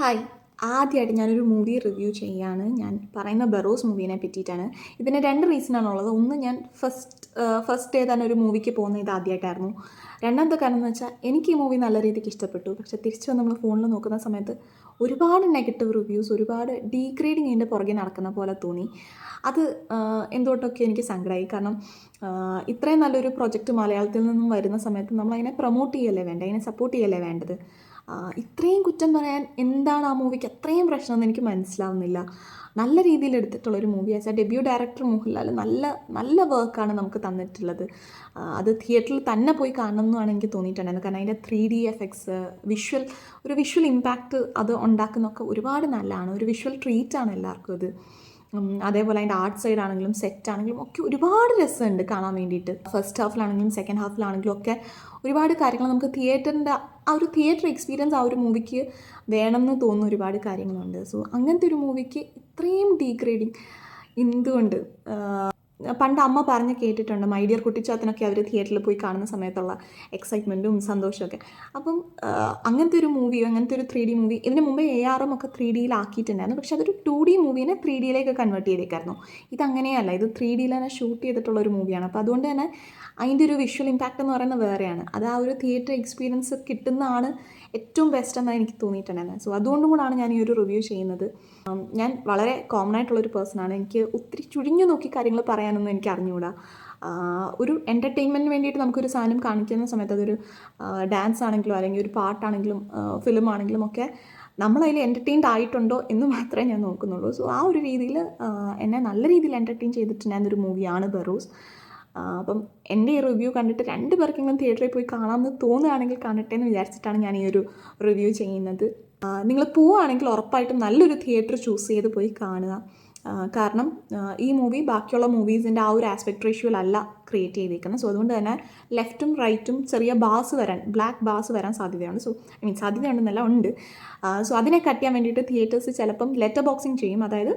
Hi. ആദ്യമായിട്ട് ഞാനൊരു movie review ചെയ്യാണ്. ഞാൻ പറയുന്ന ബറോസ് മൂവീനെ പറ്റിയിട്ടാണ്. ഇതിന് 2 റീസണാണുള്ളത്. ഒന്ന്, ഞാൻ ഫസ്റ്റ് ഡേ തന്നെ ഒരു മൂവിക്ക് പോകുന്നത് ഇത് ആദ്യമായിട്ടായിരുന്നു. രണ്ടാമത്തെ കാരണം എന്ന് വെച്ചാൽ എനിക്ക് ഈ മൂവി നല്ല രീതിക്ക് ഇഷ്ടപ്പെട്ടു. പക്ഷേ തിരിച്ച് വന്ന് നമ്മൾ ഫോണിൽ നോക്കുന്ന സമയത്ത് ഒരുപാട് നെഗറ്റീവ് റിവ്യൂസ്, ഒരുപാട് ഡീഗ്രേഡിങ് ഇതിൻ്റെ പുറകെ നടക്കുന്ന പോലെ തോന്നി. അത് എന്തുകൊണ്ടൊക്കെ എനിക്ക് സങ്കടമായി. കാരണം ഇത്രയും നല്ലൊരു പ്രൊജക്റ്റ് മലയാളത്തിൽ നിന്നും വരുന്ന സമയത്ത് നമ്മളതിനെ പ്രൊമോട്ട് ചെയ്യല്ലേ വേണ്ടത്, അതിനെ സപ്പോർട്ട് ചെയ്യല്ലേ വേണ്ടത്. ഇത്രയും കുറ്റം പറയാൻ എന്താണ് ആ മൂവിക്ക് അത്രയും പ്രശ്നമെന്ന് എനിക്ക് മനസ്സിലാവുന്നില്ല. നല്ല രീതിയിൽ എടുത്തിട്ടുള്ളൊരു movie. As a debut director Mohanlal നല്ല നല്ല വർക്കാണ് നമുക്ക് തന്നിട്ടുള്ളത്. അത് തിയേറ്ററിൽ തന്നെ പോയി കാണണം എന്നാണ് എനിക്ക് തോന്നിയിട്ടുണ്ടായിരുന്നത്. കാരണം അതിൻ്റെ 3D എഫക്ട്സ്, വിഷ്വൽ ഇമ്പാക്റ്റ് അത് ഉണ്ടാക്കുന്നതൊക്കെ ഒരുപാട് നല്ലതാണ്. ഒരു വിഷ്വൽ ട്രീറ്റാണ് എല്ലാവർക്കും അത്. അതേപോലെ അതിൻ്റെ ആർട്ട് സൈഡ് ആണെങ്കിലും സെറ്റ് ആണെങ്കിലും ഒക്കെ ഒരുപാട് രസമുണ്ട് കാണാൻ വേണ്ടിയിട്ട്. ഫസ്റ്റ് ഹാഫിലാണെങ്കിലും സെക്കൻഡ് ഹാഫിലാണെങ്കിലും ഒക്കെ ഒരുപാട് കാര്യങ്ങൾ നമുക്ക് തിയേറ്ററിൻ്റെ ആ ഒരു തിയേറ്റർ എക്സ്പീരിയൻസ് ആ ഒരു മൂവിക്ക് വേണമെന്ന് തോന്നുന്ന ഒരുപാട് കാര്യങ്ങളുണ്ട്. സോ അങ്ങനത്തെ ഒരു മൂവിക്ക് ഇത്രയും ഡീഗ്രേഡിങ് എന്തുകൊണ്ട്? പണ്ട് അമ്മ പറഞ്ഞ് കേട്ടിട്ടുണ്ട്, മൈ ഡിയർ കുട്ടിച്ചാത്തനൊക്കെ അവർ തിയേറ്ററിൽ പോയി കാണുന്ന സമയത്തുള്ള എക്സൈറ്റ്മെൻറ്റും സന്തോഷമൊക്കെ. അപ്പം അങ്ങനത്തെ ഒരു മൂവി, അങ്ങനത്തെ ഒരു 3D മൂവി ഇതിന് മുമ്പേ ARM ഒക്കെ 3Dയിലാക്കിയിട്ടുണ്ടായിരുന്നു. പക്ഷേ അതൊരു 2D മൂവീനെ 3Dയിലേക്ക് കൺവേർട്ട് ചെയ്തേക്കായിരുന്നു. ഇതങ്ങനെയല്ല, ഇത് 3Dയിൽ തന്നെ ഷൂട്ട് ചെയ്തിട്ടുള്ള ഒരു മൂവിയാണ്. അപ്പോൾ അതുകൊണ്ട് തന്നെ അതിൻ്റെ ഒരു വിഷ്വൽ ഇമ്പാക്റ്റ് എന്ന് പറയുന്നത് വേറെയാണ്. അത് ആ ഒരു തിയേറ്റർ എക്സ്പീരിയൻസ് കിട്ടുന്നതാണ് ഏറ്റവും ബെസ്റ്റ് എന്നാണ് എനിക്ക് തോന്നിയിട്ടുണ്ടായിരുന്നത്. സോ അതുകൊണ്ടും കൂടാണ് ഞാൻ ഈ ഒരു റിവ്യൂ ചെയ്യുന്നത്. ഞാൻ വളരെ കോമൺ ആയിട്ടുള്ളൊരു പേഴ്സണാണ്. എനിക്ക് ഒത്തിരി ചുഴിഞ്ഞു നോക്കി കാര്യങ്ങൾ പറയാനൊന്നും എനിക്ക് അറിഞ്ഞുകൂടാ. ഒരു എൻ്റർടൈൻമെൻറ്റിന് വേണ്ടിയിട്ട് നമുക്കൊരു സാധനം കാണിക്കുന്ന സമയത്ത് അതൊരു ഡാൻസ് ആണെങ്കിലും അല്ലെങ്കിൽ ഒരു പാട്ടാണെങ്കിലും ഫിലിം ആണെങ്കിലും ഒക്കെ നമ്മളതിൽ എൻ്റർടൈൻഡ് ആയിട്ടുണ്ടോ എന്ന് മാത്രമേ ഞാൻ നോക്കുന്നുള്ളൂ. സോ ആ ഒരു രീതിയിൽ എന്നെ നല്ല രീതിയിൽ എൻ്റർടൈൻ ചെയ്തിട്ടുണ്ടായിരുന്നൊരു മൂവിയാണ് ബറോസ്. അപ്പം എൻ്റെ ഈ റിവ്യൂ കണ്ടിട്ട് 2 പേർക്കെങ്കിലും തിയേറ്ററിൽ പോയി കാണാമെന്ന് തോന്നുകയാണെങ്കിൽ കാണട്ടെ എന്ന് വിചാരിച്ചിട്ടാണ് ഞാൻ ഈ ഒരു റിവ്യൂ ചെയ്യുന്നത്. നിങ്ങൾ പോവുകയാണെങ്കിൽ ഉറപ്പായിട്ടും നല്ലൊരു തിയേറ്റർ ചൂസ് ചെയ്ത് പോയി കാണുക. കാരണം ഈ മൂവി ബാക്കിയുള്ള മൂവീസിൻ്റെ ആ ഒരു ആസ്പെക്ട് റേഷ്യോയിലല്ല ക്രിയേറ്റ് ചെയ്തേക്കുന്നത്. സോ അതുകൊണ്ട് തന്നെ ലെഫ്റ്റും റൈറ്റും ചെറിയ ബ്ലാക്ക് ബാസ് വരാൻ സാധ്യതയുണ്ട്. സാധ്യതയുണ്ടെന്നല്ല ഉണ്ട്. സോ അതിനെ കട്ട് ചെയ്യാൻ വേണ്ടിയിട്ട് തിയേറ്റേഴ്സ് ചിലപ്പം ലെറ്റർ ബോക്സിങ് ചെയ്യും. അതായത്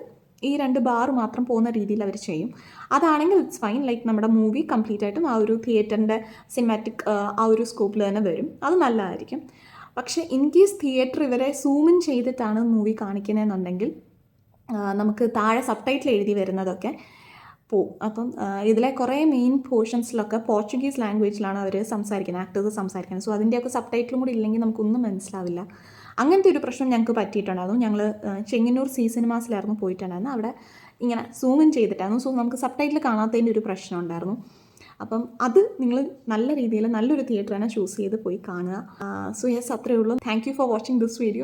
ഈ 2 ബാർ മാത്രം പോകുന്ന രീതിയിൽ അവർ ചെയ്യും. അതാണെങ്കിൽ ഇറ്റ്സ് ഫൈൻ. ലൈക്ക് നമ്മുടെ മൂവി കംപ്ലീറ്റ് ആയിട്ടും ആ ഒരു തിയേറ്ററിൻ്റെ സിനിമാറ്റിക് ആ ഒരു സ്കോപ്പിൽ തന്നെ വരും. അത് നല്ലതായിരിക്കും. പക്ഷേ ഇൻ കേസ് തിയേറ്റർ ഇവരെ സൂമിൻ ചെയ്തിട്ടാണ് മൂവി കാണിക്കുന്നതെന്നുണ്ടെങ്കിൽ നമുക്ക് താഴെ സബ്ടൈറ്റിൽ എഴുതി വരുന്നതൊക്കെ പോവും. അപ്പം ഇതിലെ കുറേ മെയിൻ പോർഷൻസിലൊക്കെ പോർച്ചുഗീസ് ലാംഗ്വേജിലാണ് അവർ ആക്ടേഴ്സ് സംസാരിക്കുന്നത്. സോ അതിൻ്റെയൊക്കെ സബ്ടൈറ്റിലും കൂടി ഇല്ലെങ്കിൽ നമുക്കൊന്നും മനസ്സിലാവില്ല. അങ്ങനത്തെ ഒരു പ്രശ്നം ഞങ്ങൾക്ക് പറ്റിയിട്ടുണ്ടായിരുന്നു. ഞങ്ങൾ ചെങ്ങന്നൂർ സി സിനിമാസിലായിരുന്നു പോയിട്ടുണ്ടായിരുന്നു. അവിടെ ഇങ്ങനെ സൂമിൻ ചെയ്തിട്ടായിരുന്നു. സോ നമുക്ക് സബ്ടൈറ്റിൽ കാണാത്തതിൻ്റെ ഒരു പ്രശ്നം ഉണ്ടായിരുന്നു. അപ്പം അത് നിങ്ങൾ നല്ല രീതിയിൽ നല്ലൊരു തിയേറ്റർ തന്നെ ചൂസ് ചെയ്ത് പോയി കാണുക. സോ യെസ്, അത്രയേ ഉള്ളൂ. Thank you for watching this video.